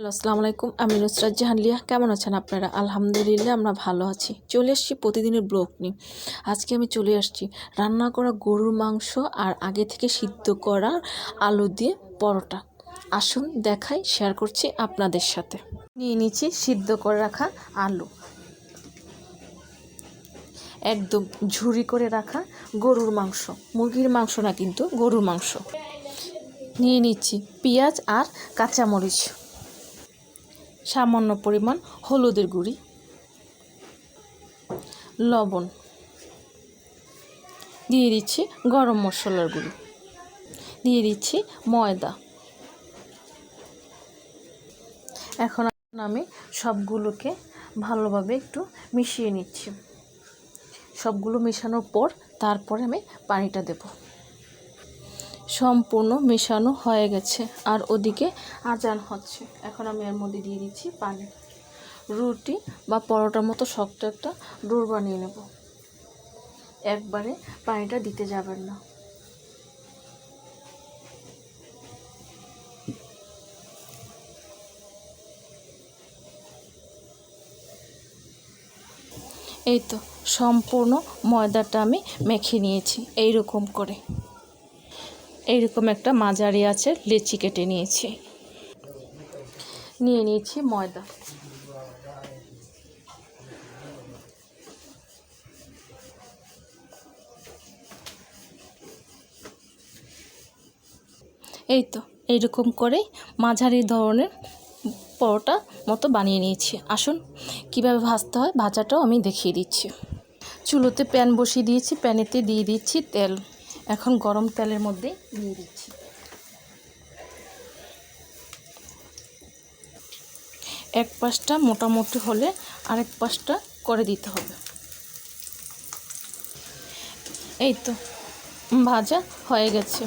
Hello, আসসালামু আলাইকুম। আমি নুসরাত জাহান লিয়া। কেমন আছেন আপনারা? আলহামদুলিল্লাহ আমরা ভালো আছি। চলে আসছি প্রতিদিনের ব্লগ নিয়ে। আজকে আমি চলে আসছি রান্না করা গরুর মাংস আর আগে থেকে সিদ্ধ করা আলু দিয়ে পরোটা। আসুন দেখাই, শেয়ার করছি আপনাদের সাথে। নিয়ে নিচ্ছি সিদ্ধ করে রাখা আলু, একদম ঝুরি করে রাখা গরুর মাংস, মুরগির মাংস না কিন্তু গরুর মাংস। নিয়ে নিচ্ছি পেঁয়াজ আর কাঁচামরিচ, সামান্য পরিমাণ হলুদের গুঁড়ি, লবণ, দিয়ে দিচ্ছি গরম মশলার গুঁড়ি, দিয়ে দিচ্ছি ময়দা। এখন আমি সবগুলোকে ভালোভাবে একটু মিশিয়ে নিচ্ছি। সবগুলো মেশানোর পর তারপরে আমি পানিটা দেব। সম্পূর্ণ মেশানো হয়ে গেছে আর ওদিকে আজান হচ্ছে। এখন আমি এর মধ্যে দিয়ে দিচ্ছি পানি। রুটি বা পরোটার মতো শক্ত একটা ডোর বানিয়ে নেব। একবারে পানিটা দিতে যাবেন না। এই তো সম্পূর্ণ ময়দাটা আমি মেখে নিয়েছি। এইরকম করে এইরকম একটা মাঝারি আছে লেচি কেটে নিয়েছি। নিয়ে নিয়েছি ময়দা। এই তো এইরকম করে মাঝারি ধরনের পরোটা মতো বানিয়ে নিয়েছি। আসুন কিভাবে ভাজতে হয় ভাজাটাও আমি দেখিয়ে দিচ্ছি। চুলোতে প্যান বসিয়ে দিয়েছি, প্যানেতে দিয়ে দিচ্ছি তেল। এখন গরম তেলের মধ্যে দিয়ে দিচ্ছি এক পাশটা মোটামুটি হলে আরেক পাশটা করে দিতে হবে। এই তো ভাজা হয়ে গেছে।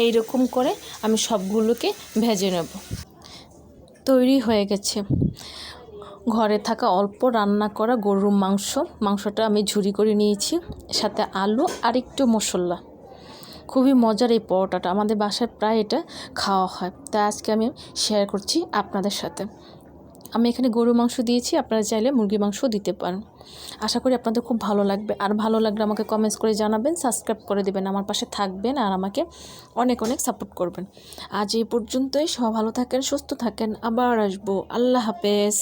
এই রকম করে আমি সবগুলোকে ভেজে নেব। তৈরি হয়ে গেছে ঘরে থাকা অল্প রান্না করা গরুর মাংসটা আমি ঝুরি করে নিয়েছি, সাথে আলু আর একটু মশলা। খুবই মজার এই পরোটাটা, আমাদের বাসায় প্রায় এটা খাওয়া হয়, তাই আজকে আমি শেয়ার করছি আপনাদের সাথে। আমি এখানে গরুর মাংস দিয়েছি, আপনারা চাইলে মুরগির মাংসও দিতে পারেন। আশা করি আপনাদের খুব ভালো লাগবে। আর ভালো লাগলে আমাকে কমেন্টস করে জানাবেন, সাবস্ক্রাইব করে দেবেন, আমার পাশে থাকবেন আর আমাকে অনেক অনেক সাপোর্ট করবেন। আজ এই পর্যন্তই। সবাই ভালো থাকেন, সুস্থ থাকেন। আবার আসবো। আল্লাহ হাফেজ।